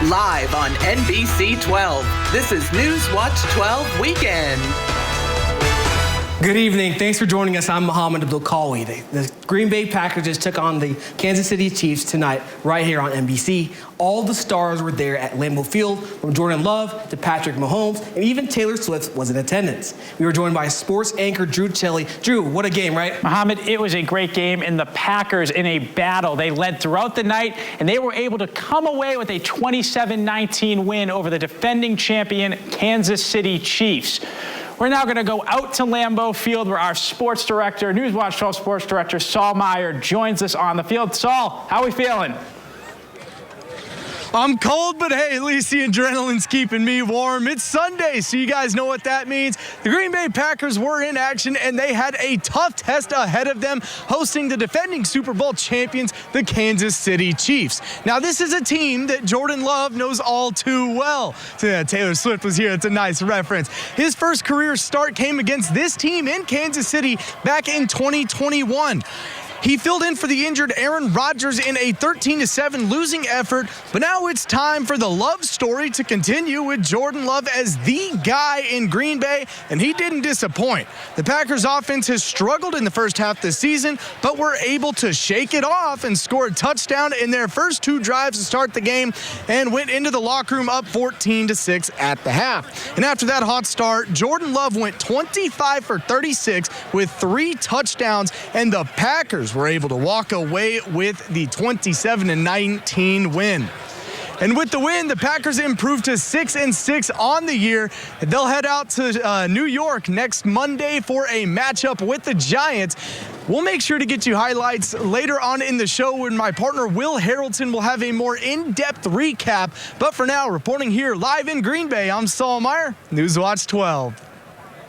Live on NBC 12, this is Newswatch 12 Weekend. Good evening. Thanks for joining us. I'm Mohammed Abdul-Kawi. The Green Bay Packers just took on the Kansas City Chiefs tonight right here on NBC. All the stars were there at Lambeau Field, from Jordan Love to Patrick Mahomes, and even Taylor Swift was in attendance. We were joined by sports anchor Drew Chelley. Drew, what a game, right? Mohammed, it was a great game, and the Packers in a battle. They led throughout the night, and they were able to come away with a 27-19 win over the defending champion Kansas City Chiefs. We're now going to go out to Lambeau Field where our sports director, Newswatch 12 sports director, Saul Meyer, joins us on the field. Saul, how are we feeling? I'm cold, but hey, at least the adrenaline's keeping me warm. It's Sunday, so you guys know what that means. The Green Bay Packers were in action, and they had a tough test ahead of them, hosting the defending Super Bowl champions, the Kansas City Chiefs. Now, this is a team that Jordan Love knows all too well. So, yeah, Taylor Swift was here. It's a nice reference. His first career start came against this team in Kansas City back in 2021. He filled in for the injured Aaron Rodgers in a 13-7 losing effort, but now it's time for the Love story to continue with Jordan Love as the guy in Green Bay, and he didn't disappoint. The Packers offense has struggled in the first half this season, but were able to shake it off and score a touchdown in their first two drives to start the game and went into the locker room up 14-6 at the half. And after that hot start, Jordan Love went 25 for 36 with 3 touchdowns, and the Packers were able to walk away with the 27-19 win. And with the win, the Packers improved to 6-6 on the year. They'll head out to New York next Monday for a matchup with the Giants. We'll make sure to get you highlights later on in the show when my partner Will Harrelson will have a more in-depth recap. But for now, reporting here live in Green Bay, I'm Saul Meyer, Newswatch 12.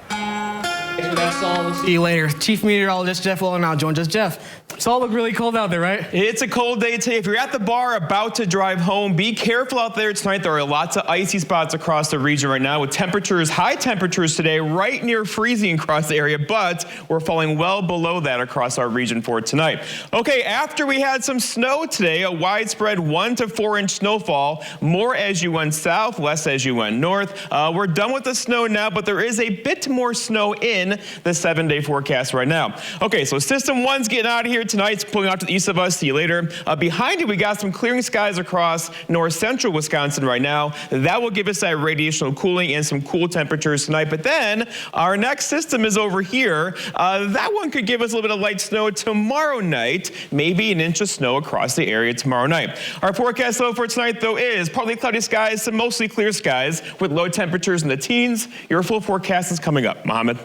Thanks for that, Saul. We'll see you later. Chief Meteorologist Jeff Willen now joins us. Jeff, Saul, look really cold out there, right? It's a cold day today. If you're at the bar about to drive home, be careful out there tonight. There are lots of icy spots across the region right now with temperatures, high temperatures today, right near freezing across the area, but we're falling well below that across our region for tonight. Okay, after we had some snow today, a widespread 1 to 4 inch snowfall, more as you went south, less as you went north. We're done with the snow now, but there is a bit more snow in the 7-day forecast right now. Okay, so system 1's getting out of here tonight. It's pulling out to the east of us. See you later. Behind you, we got some clearing skies across north central Wisconsin right now. That will give us that radiational cooling and some cool temperatures tonight. But then our next system is over here. That one could give us a little bit of light snow tomorrow night, maybe an inch of snow across the area tomorrow night. Our forecast though for tonight though is partly cloudy skies, some mostly clear skies with low temperatures in the teens. Your full forecast is coming up. Mohammed.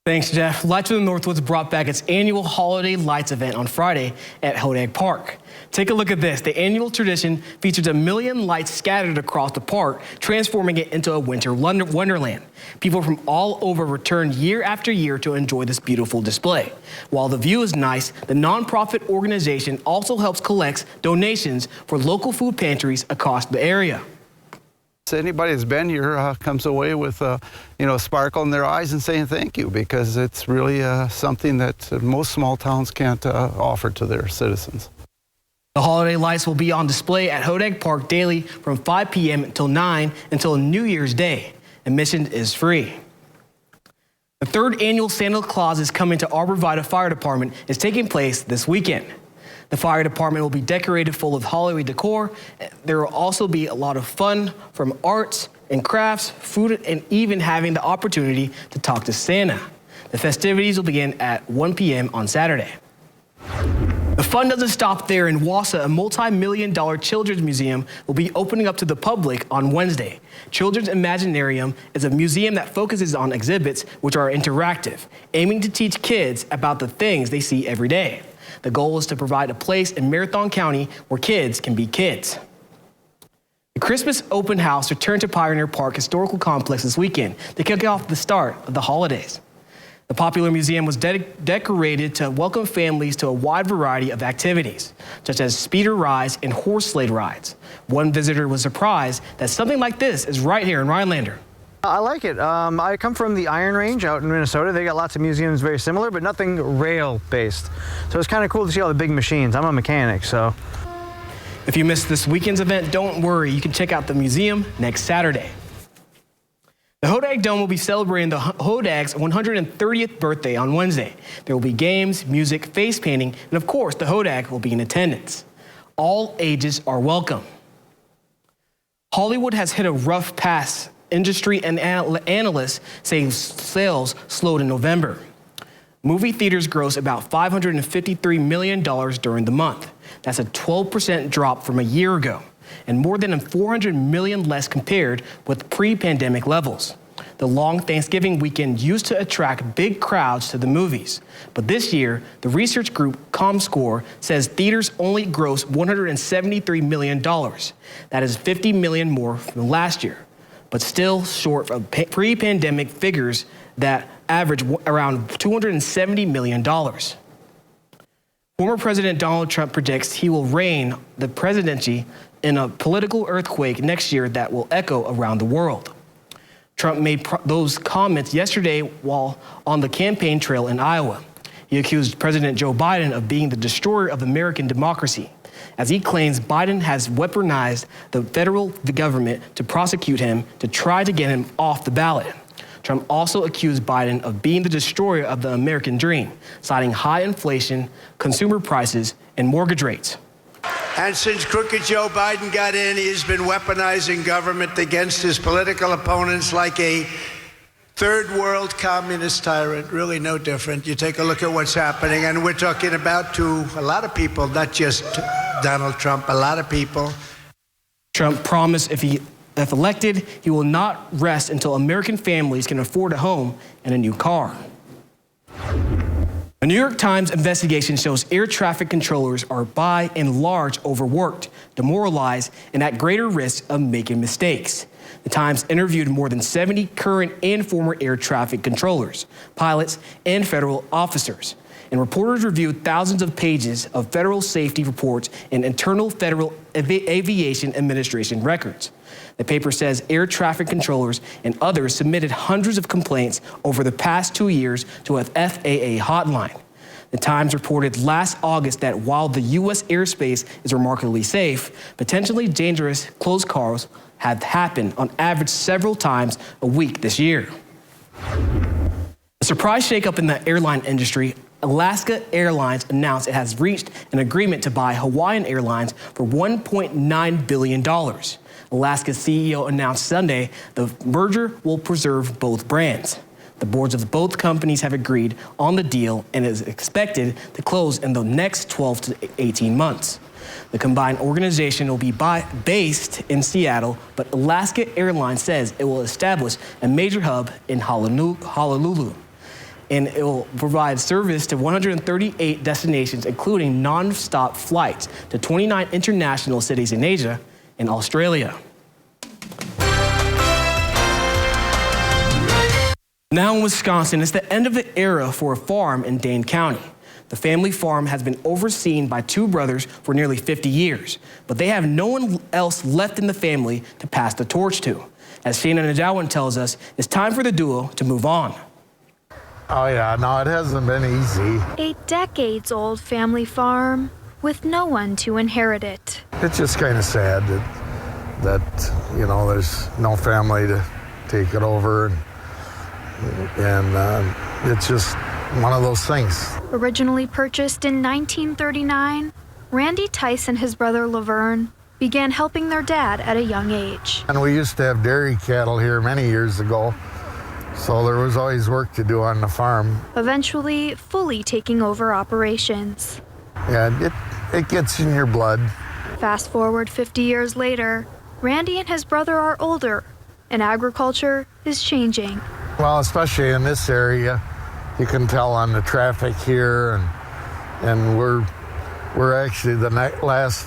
Thanks, Jeff. Lights from the Northwoods brought back its annual Holiday Lights event on Friday at Hodag Park. Take a look at this. The annual tradition features 1 million lights scattered across the park, transforming it into a winter wonderland. People from all over return year after year to enjoy this beautiful display. While the view is nice, the nonprofit organization also helps collect donations for local food pantries across the area. Anybody that's been here comes away with a sparkle in their eyes and saying thank you, because it's really something that most small towns can't offer to their citizens. The holiday lights will be on display at Hodag Park daily from 5 p.m. until 9 until New Year's Day. Admission is free. The 3rd annual Santa Claus is Coming to Arbor Vitae Fire Department is taking place this weekend. The fire department will be decorated full of holiday decor. There will also be a lot of fun from arts and crafts, food, and even having the opportunity to talk to Santa. The festivities will begin at 1 p.m. on Saturday. The fun doesn't stop there. In Wausau, a multi-million-dollar children's museum will be opening up to the public on Wednesday. Children's Imaginarium is a museum that focuses on exhibits which are interactive, aiming to teach kids about the things they see every day. The goal is to provide a place in Marathon County where kids can be kids. The Christmas open house returned to Pioneer Park Historical Complex this weekend to kick off the start of the holidays. The popular museum was decorated to welcome families to a wide variety of activities, such as speeder rides and horse sled rides. One visitor was surprised that something like this is right here in Rhinelander. I like it. I come from the Iron Range out in Minnesota. They got lots of museums very similar, but nothing rail-based. So it's kind of cool to see all the big machines. I'm a mechanic, so. If you missed this weekend's event, don't worry. You can check out the museum next Saturday. The Hodag Dome will be celebrating the Hodag's 130th birthday on Wednesday. There will be games, music, face painting, and of course, the Hodag will be in attendance. All ages are welcome. Hollywood has hit a rough patch. Industry and analysts say sales slowed in November. Movie theaters grossed about $553 million during the month. That's a 12% drop from a year ago, and more than $400 million less compared with pre-pandemic levels. The long Thanksgiving weekend used to attract big crowds to the movies, but this year, the research group ComScore says theaters only grossed $173 million. That is $50 million more than last year, but still short of pre-pandemic figures that average around $270 million. Former President Donald Trump predicts he will reign the presidency in a political earthquake next year that will echo around the world. Trump made those comments yesterday while on the campaign trail in Iowa. He accused President Joe Biden of being the destroyer of American democracy, as he claims Biden has weaponized the federal government to prosecute him to try to get him off the ballot. Trump also accused Biden of being the destroyer of the American dream, citing high inflation, consumer prices, and mortgage rates. And since crooked Joe Biden got in, he has been weaponizing government against his political opponents like a third world communist tyrant, really no different. You take a look at what's happening, and we're talking about to a lot of people, not just Donald Trump, a lot of people. Trump promised if elected, he will not rest until American families can afford a home and a new car. A New York Times investigation shows air traffic controllers are by and large overworked, demoralized, and at greater risk of making mistakes. The Times interviewed more than 70 current and former air traffic controllers, pilots, and federal officers. And reporters reviewed thousands of pages of federal safety reports and internal Federal Aviation Administration records. The paper says air traffic controllers and others submitted hundreds of complaints over the past 2 years to a FAA hotline. The Times reported last August that while the U.S. airspace is remarkably safe, potentially dangerous close calls have happened on average several times a week this year. A surprise shakeup in the airline industry. Alaska Airlines announced it has reached an agreement to buy Hawaiian Airlines for $1.9 billion. Alaska's CEO announced Sunday the merger will preserve both brands. The boards of both companies have agreed on the deal and is expected to close in the next 12 to 18 months. The combined organization will be based in Seattle, but Alaska Airlines says it will establish a major hub in Honolulu. And it will provide service to 138 destinations, including non-stop flights to 29 international cities in Asia and Australia. Now in Wisconsin, it's the end of the era for a farm in Dane County. The family farm has been overseen by two brothers for nearly 50 years, but they have no one else left in the family to pass the torch to. As Shana Najawan tells us, it's time for the duo to move on. Oh yeah, no, it hasn't been easy. A decades-old family farm with no one to inherit it. It's just kind of sad that you know, there's no family to take it over, and it's just one of those things. Originally purchased in 1939, Randy Tice and his brother Laverne began helping their dad at a young age. And we used to have dairy cattle here many years ago, so there was always work to do on the farm. Eventually, fully taking over operations. Yeah, it gets in your blood. Fast forward 50 years later, Randy and his brother are older, and agriculture is changing. Well, especially in this area, you can tell on the traffic here, and we're actually the last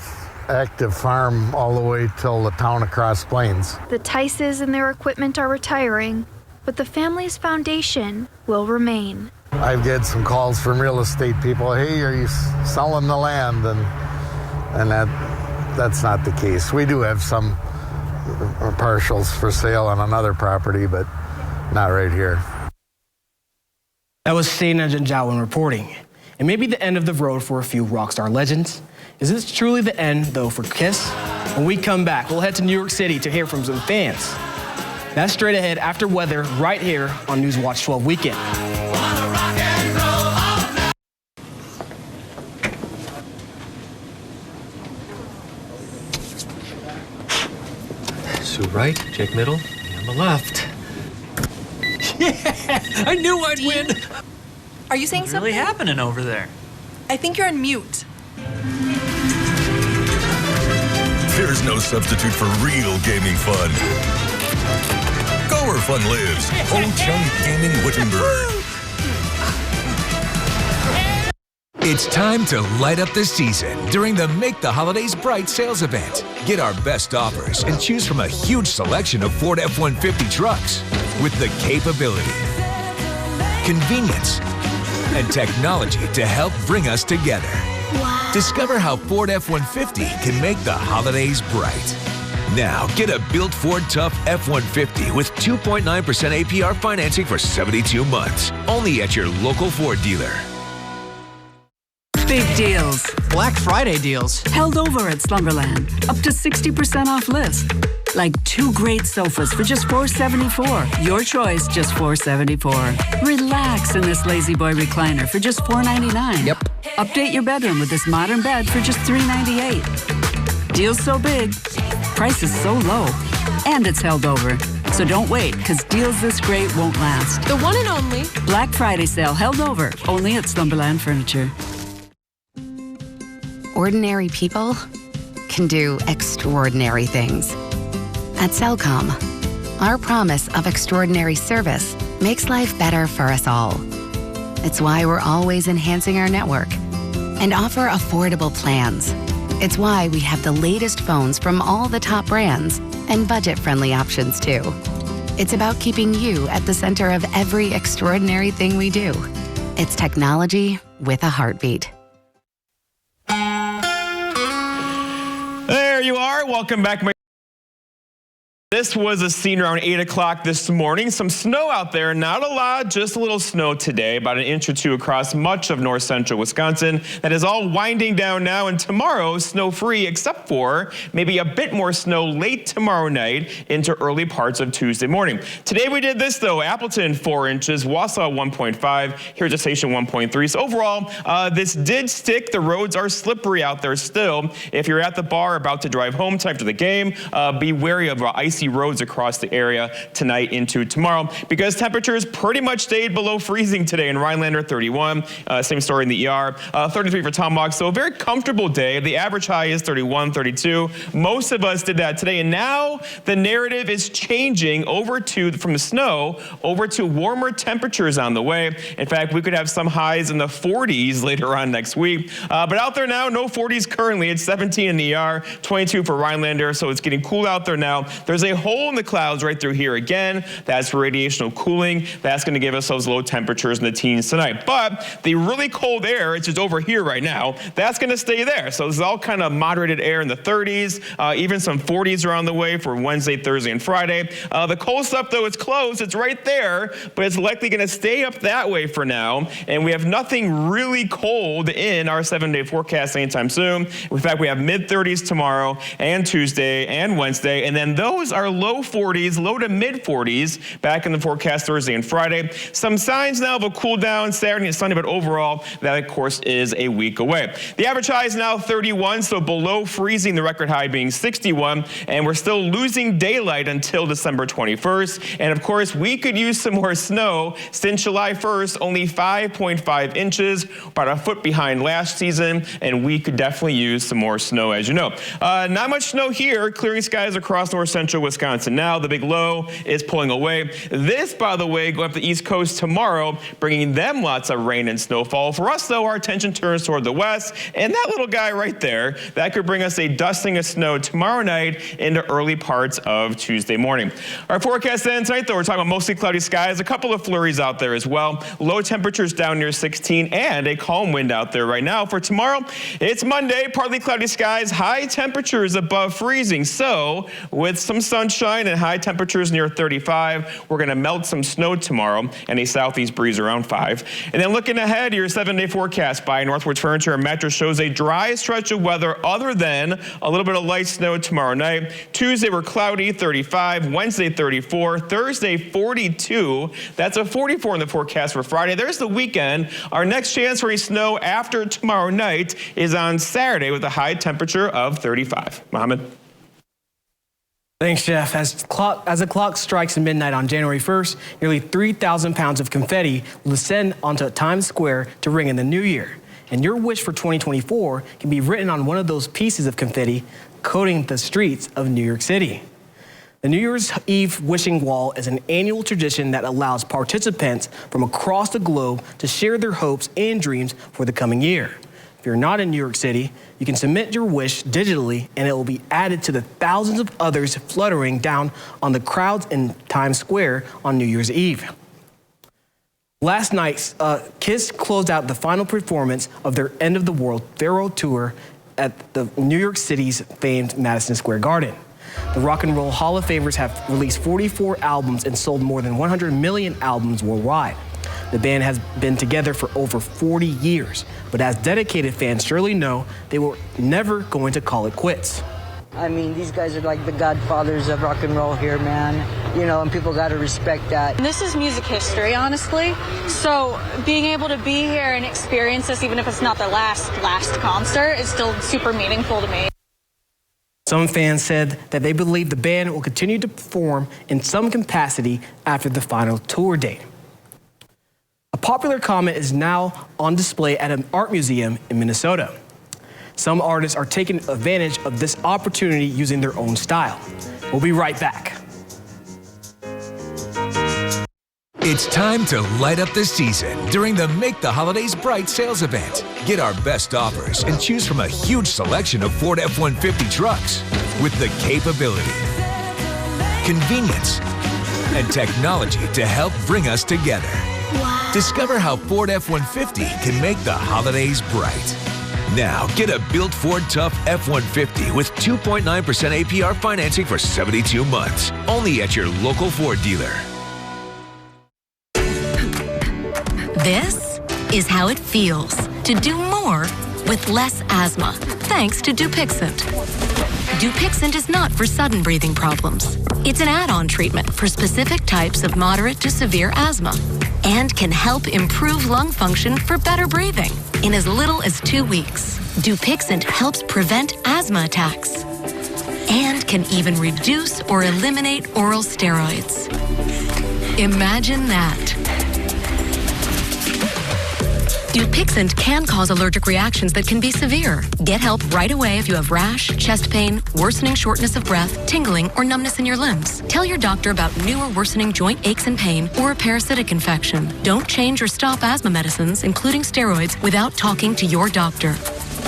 active farm all the way till the town of Cross Plains. The Tices and their equipment are retiring, but the family's foundation will remain. I've get some calls from real estate people. Hey, are you selling the land? And that's not the case. We do have some partials for sale on another property, but not right here. That was Shana Najawan reporting. It may be the end of the road for a few rock star legends. Is this truly the end, though, for Kiss? When we come back, we'll head to New York City to hear from some fans. That's straight ahead after weather right here on Newswatch 12 Weekend. Sue right, Jake middle, me on the left. Yeah, I knew I'd win. Are you saying What's something? really happening over there? I think you're on mute. There's no substitute for real gaming fun. Go where fun lives. Ho Chung Gaming Wittenberg. It's time to light up the season during the Make the Holidays Bright sales event. Get our best offers and choose from a huge selection of Ford F-150 trucks with the capability, convenience, and technology to help bring us together. Wow. Discover how Ford F-150 can make the holidays bright. Now, get a built Ford Tough F-150 with 2.9% APR financing for 72 months. Only at your local Ford dealer. Big deals. Black Friday deals. Held over at Slumberland. Up to 60% off list. Like 2 great sofas for just $474. Your choice, just $474. Relax in this Lazy Boy recliner for just $499. Yep. Update your bedroom with this modern bed for just $398. Deals so big, prices so low, and it's held over. So don't wait, because deals this great won't last. The one and only Black Friday sale held over, only at Slumberland Furniture. Ordinary people can do extraordinary things. At Cellcom, our promise of extraordinary service makes life better for us all. It's why we're always enhancing our network and offer affordable plans. It's why we have the latest phones from all the top brands and budget-friendly options too. It's about keeping you at the center of every extraordinary thing we do. It's technology with a heartbeat. There you are. Welcome back. This was a scene around 8 o'clock this morning. Some snow out there, not a lot, just a little snow today, about an inch or two across much of north central Wisconsin. That is all winding down now, and tomorrow snow-free, except for maybe a bit more snow late tomorrow night into early parts of Tuesday morning. Today we did this though, Appleton 4 inches, Wausau 1.5, here's a station 1.3. So overall, this did stick. The roads are slippery out there still. If you're at the bar about to drive home time after the game, be wary of icy roads across the area tonight into tomorrow, because temperatures pretty much stayed below freezing today in Rhinelander 31. Same story in the ER. 33 for Tomahawk. So a very comfortable day. The average high is 31, 32. Most of us did that today, and now the narrative is changing from the snow over to warmer temperatures on the way. In fact, we could have some highs in the 40s later on next week. But out there now, no 40s currently. It's 17 in the ER, 22 for Rhinelander. So it's getting cool out there now. There's a hole in the clouds right through here again. That's for radiational cooling. That's going to give us those low temperatures in the teens tonight. But the really cold air, it's just over here right now, that's going to stay there. So this is all kind of moderated air in the 30s, even some 40s are on the way for Wednesday, Thursday, and Friday. The cold stuff, though, it's close. It's right there, but it's likely going to stay up that way for now. And we have nothing really cold in our 7-day forecast anytime soon. In fact, we have mid-30s tomorrow and Tuesday and Wednesday, and then those are low 40s, low to mid 40s back in the forecast Thursday and Friday. Some signs now of a cool down Saturday and Sunday, but overall, that of course is a week away. The average high is now 31, so below freezing, the record high being 61, and we're still losing daylight until December 21st. And of course, we could use some more snow since July 1st, only 5.5 inches, about a foot behind last season, and we could definitely use some more snow, as you know. Not much snow here, clearing skies across north central Wisconsin. Now the big low is pulling away. This, by the way, going up the East Coast tomorrow, bringing them lots of rain and snowfall. For us, though, our attention turns toward the west, and that little guy right there, that could bring us a dusting of snow tomorrow night into early parts of Tuesday morning. Our forecast then tonight, though, we're talking about mostly cloudy skies, a couple of flurries out there as well. Low temperatures down near 16 and a calm wind out there right now. For tomorrow, it's Monday, partly cloudy skies, high temperatures above freezing. So with some sun sunshine and high temperatures near 35. We're going to melt some snow tomorrow and a southeast breeze around 5. And then looking ahead, your 7-day forecast by Northwoods Furniture and Mattress shows a dry stretch of weather other than a little bit of light snow tomorrow night. Tuesday, we're cloudy, 35. Wednesday, 34. Thursday, 42. That's a 44 in the forecast for Friday. There's the weekend. Our next chance for any snow after tomorrow night is on Saturday with a high temperature of 35. Mohammed. Thanks, Jeff. As the clock strikes midnight on January 1st, nearly 3,000 pounds of confetti will descend onto Times Square to ring in the new year. And your wish for 2024 can be written on one of those pieces of confetti coating the streets of New York City. The New Year's Eve wishing wall is an annual tradition that allows participants from across the globe to share their hopes and dreams for the coming year. If you're not in New York City, you can submit your wish digitally and it will be added to the thousands of others fluttering down on the crowds in Times Square on New Year's Eve. Last night, Kiss closed out the final performance of their End of the World farewell tour at the New York City's famed Madison Square Garden. The Rock and Roll Hall of Famers have released 44 albums and sold more than 100 million albums worldwide. The band has been together for over 40 years, but as dedicated fans surely know, they were never going to call it quits. I mean, these guys are like the godfathers of rock and roll here, man. You know, and people got to respect that. This is music history, honestly. So being able to be here and experience this, even if it's not their last concert, is still super meaningful to me. Some fans said that they believe the band will continue to perform in some capacity after the final tour date. A popular comet is now on display at an art museum in Minnesota. Some artists are taking advantage of this opportunity using their own style. We'll be right back. It's time to light up the season during the Make the Holidays Bright sales event. Get our best offers and choose from a huge selection of Ford F-150 trucks with the capability, convenience, and technology to help bring us together. Wow. Discover how Ford F-150 can make the holidays bright. Now, get a built Ford Tough F-150 with 2.9% APR financing for 72 months. Only at your local Ford dealer. This is how it feels to do more with less asthma, thanks to Dupixent. Dupixent is not for sudden breathing problems. It's an add-on treatment for specific types of moderate to severe asthma and can help improve lung function for better breathing in as little as 2 weeks. Dupixent helps prevent asthma attacks and can even reduce or eliminate oral steroids. Imagine that. Dupixent can cause allergic reactions that can be severe. Get help right away if you have rash, chest pain, worsening shortness of breath, tingling, or numbness in your limbs. Tell your doctor about new or worsening joint aches and pain or a parasitic infection. Don't change or stop asthma medicines, including steroids, without talking to your doctor.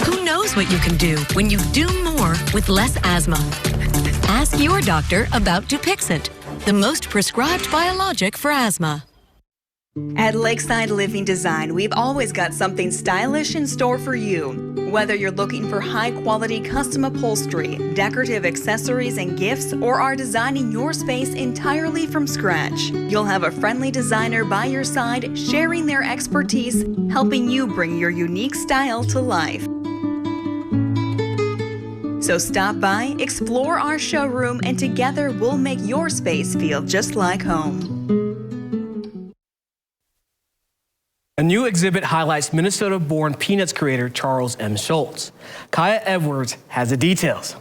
Who knows what you can do when you do more with less asthma? Ask your doctor about Dupixent, the most prescribed biologic for asthma. At Lakeside Living Design, we've always got something stylish in store for you. Whether you're looking for high-quality custom upholstery, decorative accessories and gifts, or are designing your space entirely from scratch, you'll have a friendly designer by your side, sharing their expertise, helping you bring your unique style to life. So stop by, explore our showroom, and together we'll make your space feel just like home. A new exhibit highlights Minnesota-born Peanuts creator Charles M. Schulz. Kaya Edwards has the details.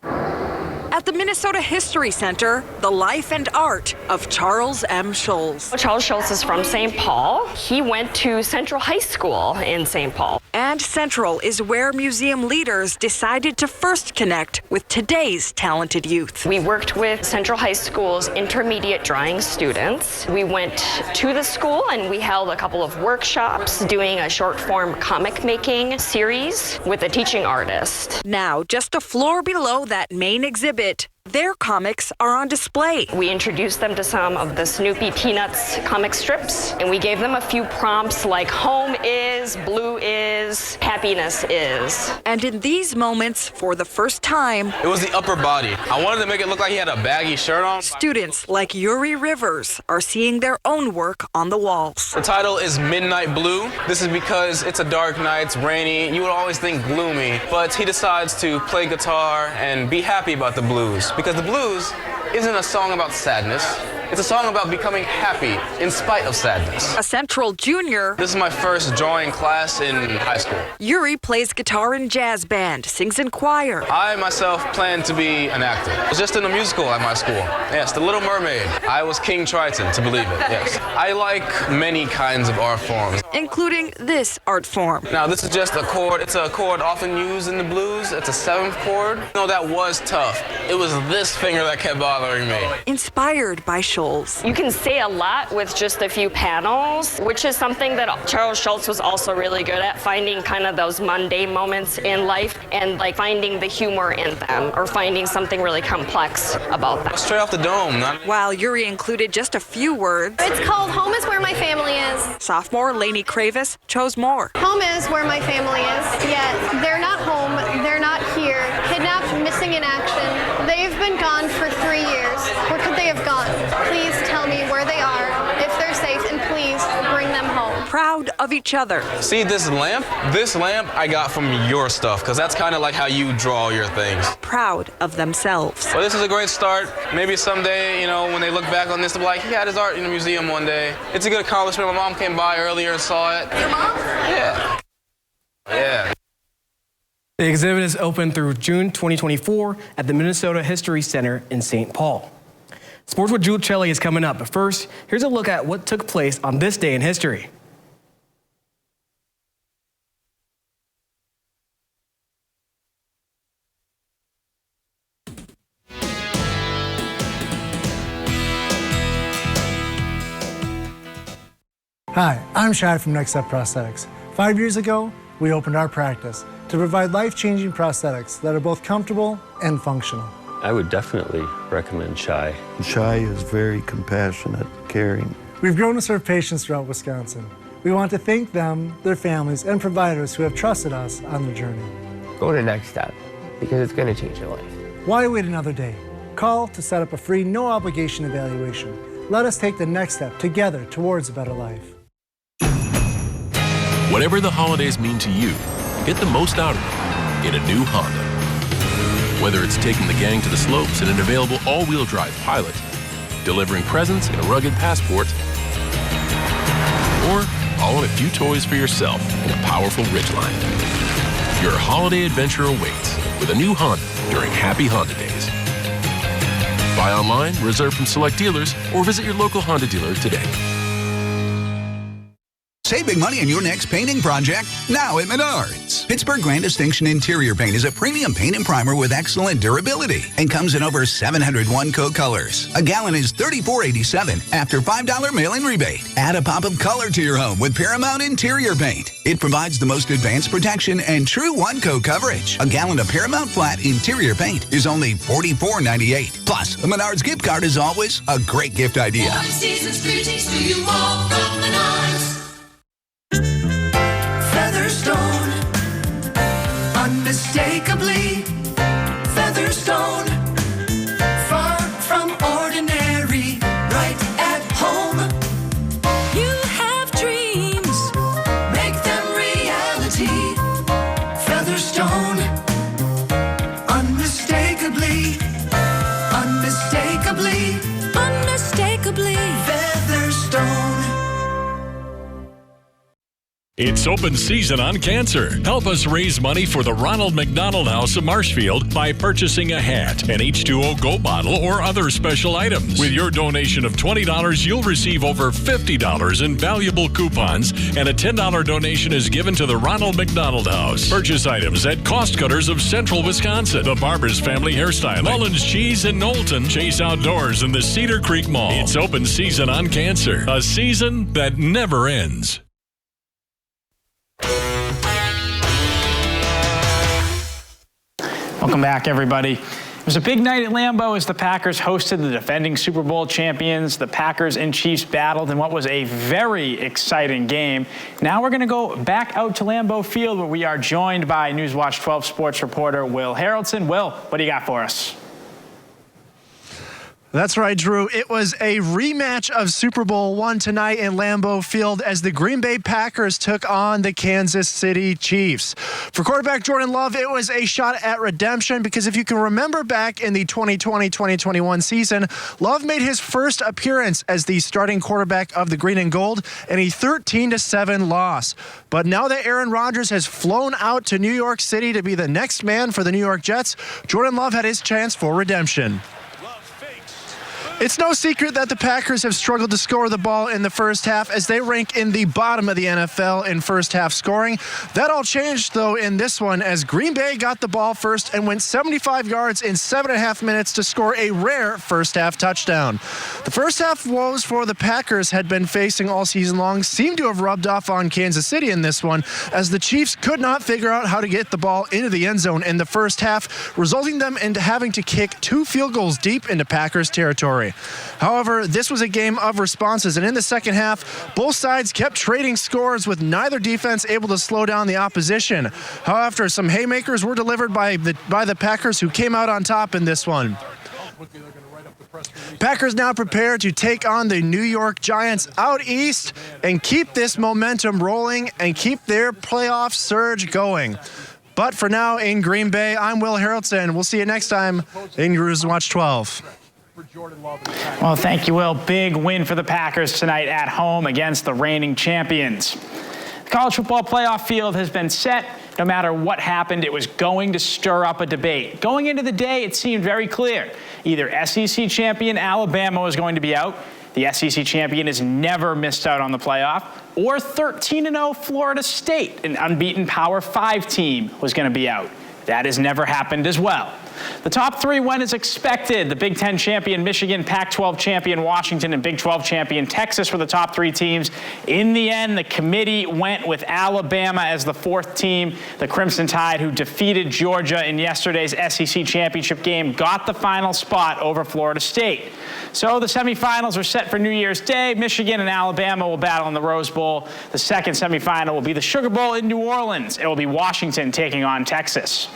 At the Minnesota History Center, the life and art of Charles M. Schulz. Charles Schulz is from St. Paul. He went to Central High School in St. Paul. And Central is where museum leaders decided to first connect with today's talented youth. We worked with Central High School's intermediate drawing students. We went to the school and we held a couple of workshops doing a short form comic making series with a teaching artist. Now, just a floor below that main exhibit, Their comics are on display. We introduced them to some of the Snoopy Peanuts comic strips, and we gave them a few prompts like home is, blue is, happiness is. And in these moments, for the first time, it was the upper body. I wanted to make it look like he had a baggy shirt on. Students like Yuri Rivers are seeing their own work on the walls. The title is Midnight Blue. This is because it's a dark night, it's rainy. You would always think gloomy, but he decides to play guitar and be happy about the blues. Because the blues isn't a song about sadness. It's a song about becoming happy in spite of sadness. A Central junior. This is my first drawing class in high school. Yuri plays guitar in jazz band, sings in choir. I myself plan to be an actor. I was just in a musical at my school. Yes, The Little Mermaid. I was King Triton, to believe it, yes. I like many kinds of art forms, including this art form. Now, this is just a chord. It's a chord often used in the blues. It's a 7th chord. No, that was tough. It was this finger that kept bothering me. Inspired by Schultz. You can say a lot with just a few panels, which is something that Charles Schultz was also really good at, finding kind of those mundane moments in life and like finding the humor in them or finding something really complex about them. Straight off the dome. While Yuri included just a few words. It's called Home is Where My Family Is. Sophomore Lainey Kravis chose more. Home is where my family is, yet they're not home, they're not here. Kidnapped, missing in action. They've been gone for 3 years. Where could they have gone? Please tell me where they are, if they're safe, and please bring them home. Proud of each other. See this lamp? This lamp I got from your stuff, because that's kind of like how you draw your things. Proud of themselves. Well, this is a great start. Maybe someday, you know, when they look back on this, they'll be like, he had his art in a museum one day. It's a good accomplishment. My mom came by earlier and saw it. Your mom? Yeah. Yeah. The exhibit is open through June 2024 at the Minnesota History Center in St. Paul. Sports with Jules Celli is coming up, but first, here's a look at what took place on this day in history. Hi, I'm Shad from Next Step Prosthetics. 5 years ago, we opened our practice to provide life-changing prosthetics that are both comfortable and functional. I would definitely recommend Shai. Shai is very compassionate, caring. We've grown to serve patients throughout Wisconsin. We want to thank them, their families, and providers who have trusted us on their journey. Go to Next Step, because it's going to change your life. Why wait another day? Call to set up a free, no-obligation evaluation. Let us take the next step together towards a better life. Whatever the holidays mean to you, get the most out of it in a new Honda. Whether it's taking the gang to the slopes in an available all-wheel drive Pilot, delivering presents in a rugged Passport, or hauling a few toys for yourself in a powerful Ridgeline. Your holiday adventure awaits with a new Honda during Happy Honda Days. Buy online, reserve from select dealers, or visit your local Honda dealer today. Save big money on your next painting project now at Menards. Pittsburgh Grand Distinction Interior Paint is a premium paint and primer with excellent durability and comes in over 701 coat colors. A gallon is $34.87 after $5 mail-in rebate. Add a pop of color to your home with Paramount Interior Paint. It provides the most advanced protection and true one-coat coverage. A gallon of Paramount Flat Interior Paint is only $44.98. Plus, a Menards gift card is always a great gift idea. Happy season's greetings to you all from Menards. Featherstone, unmistakably Featherstone, far from ordinary, right at home. You have dreams, make them reality. Featherstone, unmistakably, unmistakably, unmistakably Featherstone. It's open season on cancer. Help us raise money for the Ronald McDonald House of Marshfield by purchasing a hat, an H2O Go bottle, or other special items. With your donation of $20, you'll receive over $50 in valuable coupons, and a $10 donation is given to the Ronald McDonald House. Purchase items at Cost Cutters of Central Wisconsin, the Barber's Family Hairstyling, Mullins Cheese in Knowlton, Chase Outdoors in the Cedar Creek Mall. It's open season on cancer, a season that never ends. Welcome back, everybody. It was a big night at Lambeau as the Packers hosted the defending Super Bowl champions. The Packers and Chiefs battled in what was a very exciting game. Now we're going to go back out to Lambeau Field, where we are joined by Newswatch 12 sports reporter Will Haraldson. Will, what do you got for us? That's right, Drew. It was a rematch of Super Bowl I tonight in Lambeau Field as the Green Bay Packers took on the Kansas City Chiefs. For quarterback Jordan Love, it was a shot at redemption because if you can remember back in the 2020-2021 season, Love made his first appearance as the starting quarterback of the Green and Gold in a 13-7 loss. But now that Aaron Rodgers has flown out to New York City to be the next man for the New York Jets, Jordan Love had his chance for redemption. It's no secret that the Packers have struggled to score the ball in the first half as they rank in the bottom of the NFL in first half scoring. That all changed, though, in this one as Green Bay got the ball first and went 75 yards in 7.5 minutes to score a rare first half touchdown. The first half woes for the Packers had been facing all season long seemed to have rubbed off on Kansas City in this one as the Chiefs could not figure out how to get the ball into the end zone in the first half, resulting them into having to kick 2 field goals deep into Packers territory. However, this was a game of responses, and in the second half, both sides kept trading scores with neither defense able to slow down the opposition. However, some haymakers were delivered by the Packers, who came out on top in this one. Packers now prepare to take on the New York Giants out east and keep this momentum rolling and keep their playoff surge going. But for now in Green Bay, I'm Will Haraldson. We'll see you next time in Newswatch 12. Well, thank you, Will. Big win for the Packers tonight at home against the reigning champions. The college football playoff field has been set. No matter what happened, it was going to stir up a debate. Going into the day, it seemed very clear. Either SEC champion Alabama was going to be out. The SEC champion has never missed out on the playoff. Or 13-0 Florida State, an unbeaten Power 5 team, was going to be out. That has never happened as well. The top 3 went as expected. The Big Ten champion Michigan, Pac-12 champion Washington, and Big 12 champion Texas were the top 3 teams. In the end, the committee went with Alabama as the 4th team. The Crimson Tide, who defeated Georgia in yesterday's SEC championship game, got the final spot over Florida State. So the semifinals are set for New Year's Day. Michigan and Alabama will battle in the Rose Bowl. The second semifinal will be the Sugar Bowl in New Orleans. It will be Washington taking on Texas.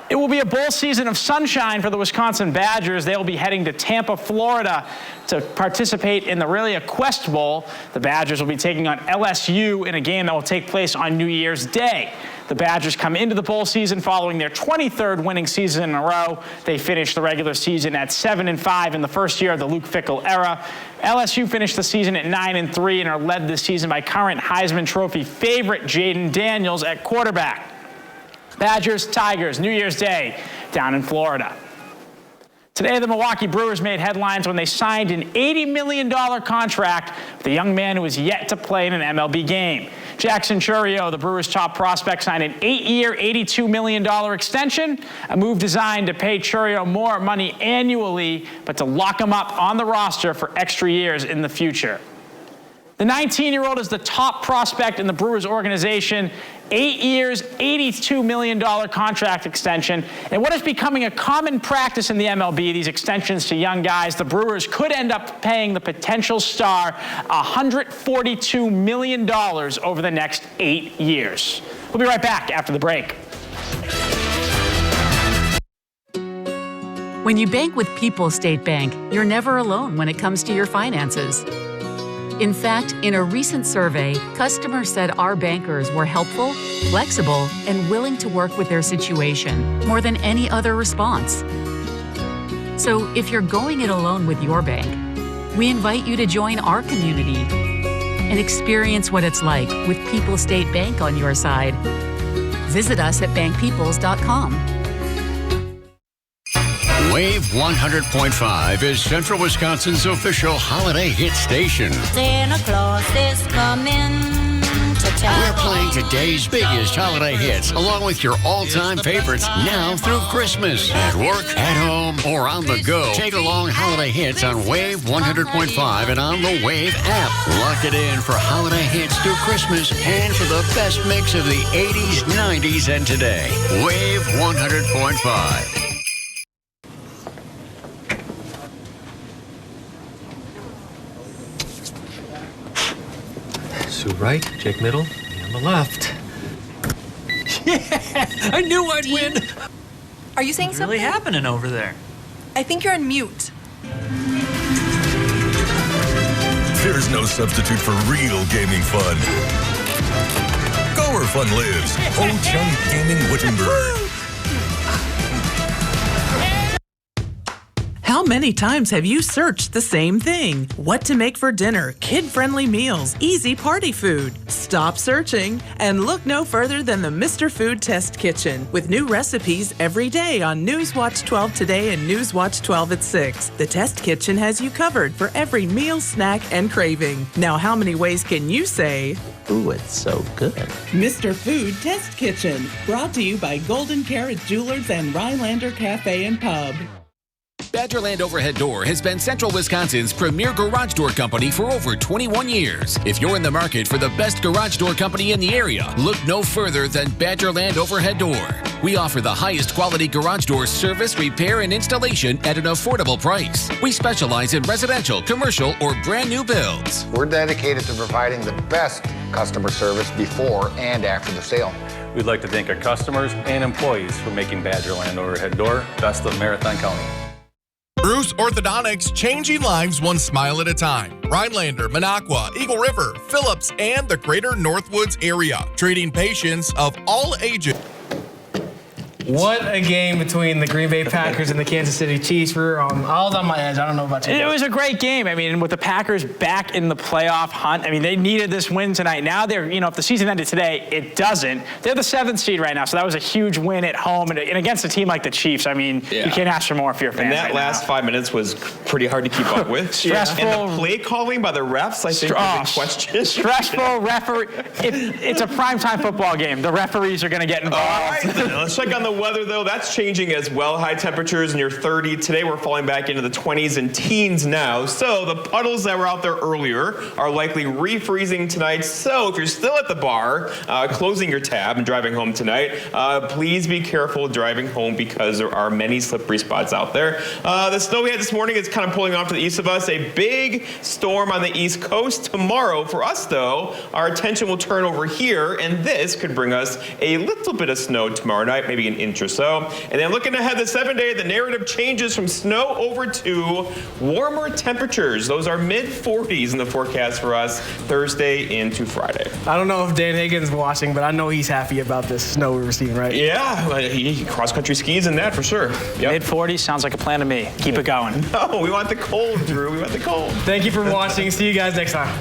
It will be a bowl season of sunshine for the Wisconsin Badgers. They will be heading to Tampa, Florida to participate in the Quest Bowl. The Badgers will be taking on LSU in a game that will take place on New Year's Day. The Badgers come into the bowl season following their 23rd winning season in a row. They finished the regular season at 7-5 in the first year of the Luke Fickell era. LSU finished the season at 9-3 and are led this season by current Heisman Trophy favorite Jaden Daniels at quarterback. Badgers, Tigers, New Year's Day down in Florida. Today, the Milwaukee Brewers made headlines when they signed an $80 million contract with a young man who is yet to play in an MLB game. Jackson Chourio, the Brewers' top prospect, signed an 8-year, $82 million extension, a move designed to pay Chourio more money annually, but to lock him up on the roster for extra years in the future. The 19-year-old is the top prospect in the Brewers organization. 8 years, $82 million contract extension. And what is becoming a common practice in the MLB, these extensions to young guys, the Brewers could end up paying the potential star $142 million over the next 8 years. We'll be right back after the break. When you bank with People's State Bank, you're never alone when it comes to your finances. In fact, in a recent survey, customers said our bankers were helpful, flexible, and willing to work with their situation more than any other response. So if you're going it alone with your bank, we invite you to join our community and experience what it's like with People's State Bank on your side. Visit us at bankpeoples.com. Wave 100.5 is Central Wisconsin's official holiday hit station. Santa Claus is coming to town. We're playing today's biggest holiday hits, along with your all-time favorites now through Christmas. At work, at home, or on the go. Take along holiday hits on Wave 100.5 and on the Wave app. Lock it in for holiday hits through Christmas and for the best mix of the 80s, 90s, and today. Wave 100.5. Sue right, Jake middle, me on the left. Yeah, I knew I'd win. Are you saying What's something? really happening over there? I think you're on mute. There's no substitute for real gaming fun. Go where fun lives. Ho-Chunk Gaming Wittenberg. How many times have you searched the same thing? What to make for dinner, kid-friendly meals, easy party food. Stop searching and look no further than the Mr. Food Test Kitchen with new recipes every day on Newswatch12 Today and Newswatch12 at 6. The Test Kitchen has you covered for every meal, snack, and craving. Now, how many ways can you say, Ooh, it's so good. Mr. Food Test Kitchen, brought to you by Golden Carrot Jewelers and Rhinelander Cafe and Pub. Badgerland Overhead Door has been Central Wisconsin's premier garage door company for over 21 years. If you're in the market for the best garage door company in the area, look no further than Badgerland Overhead Door. We offer the highest quality garage door service, repair, and installation at an affordable price. We specialize in residential, commercial, or brand new builds. We're dedicated to providing the best customer service before and after the sale. We'd like to thank our customers and employees for making Badgerland Overhead Door best of Marathon County. Bruce Orthodontics, changing lives one smile at a time. Rhinelander, Minocqua, Eagle River, Phillips, and the greater Northwoods area. Treating patients of all ages. What a game between the Green Bay Packers and the Kansas City Chiefs. I was on my edge. I don't know about you. It was a great game. I mean, with the Packers back in the playoff hunt, I mean, they needed this win tonight. Now they're, if the season ended today, it doesn't. They're the 7th seed right now, so that was a huge win at home. And against a team like the Chiefs, I mean, you can't ask for more if you're a fan. And that last 5 minutes was pretty hard to keep up with. Stressful. And the play calling by the refs, I think, was in question. Stressful referee. It's a primetime football game. The referees are going to get involved. All right, let's check on the weather, though. That's changing as well. High temperatures near 30. Today we're falling back into the 20s and teens now. So the puddles that were out there earlier are likely refreezing tonight. So if you're still at the bar, closing your tab and driving home tonight, please be careful driving home because there are many slippery spots out there. The snow we had this morning is kind of pulling off to the east of us. A big storm on the east coast tomorrow. For us, though, our attention will turn over here, and this could bring us a little bit of snow tomorrow night, maybe an inch or so. And then looking ahead, the 7-day, the narrative changes from snow over to warmer temperatures. Those are mid-40s in the forecast for us Thursday into Friday. I don't know if Dan Higgins is watching, but I know he's happy about this snow we're receiving, right? Yeah, he cross-country skis in that for sure. Yep. Mid-40s sounds like a plan to me. Keep it going. No, we want the cold, Drew. We want the cold. Thank you for watching. See you guys next time.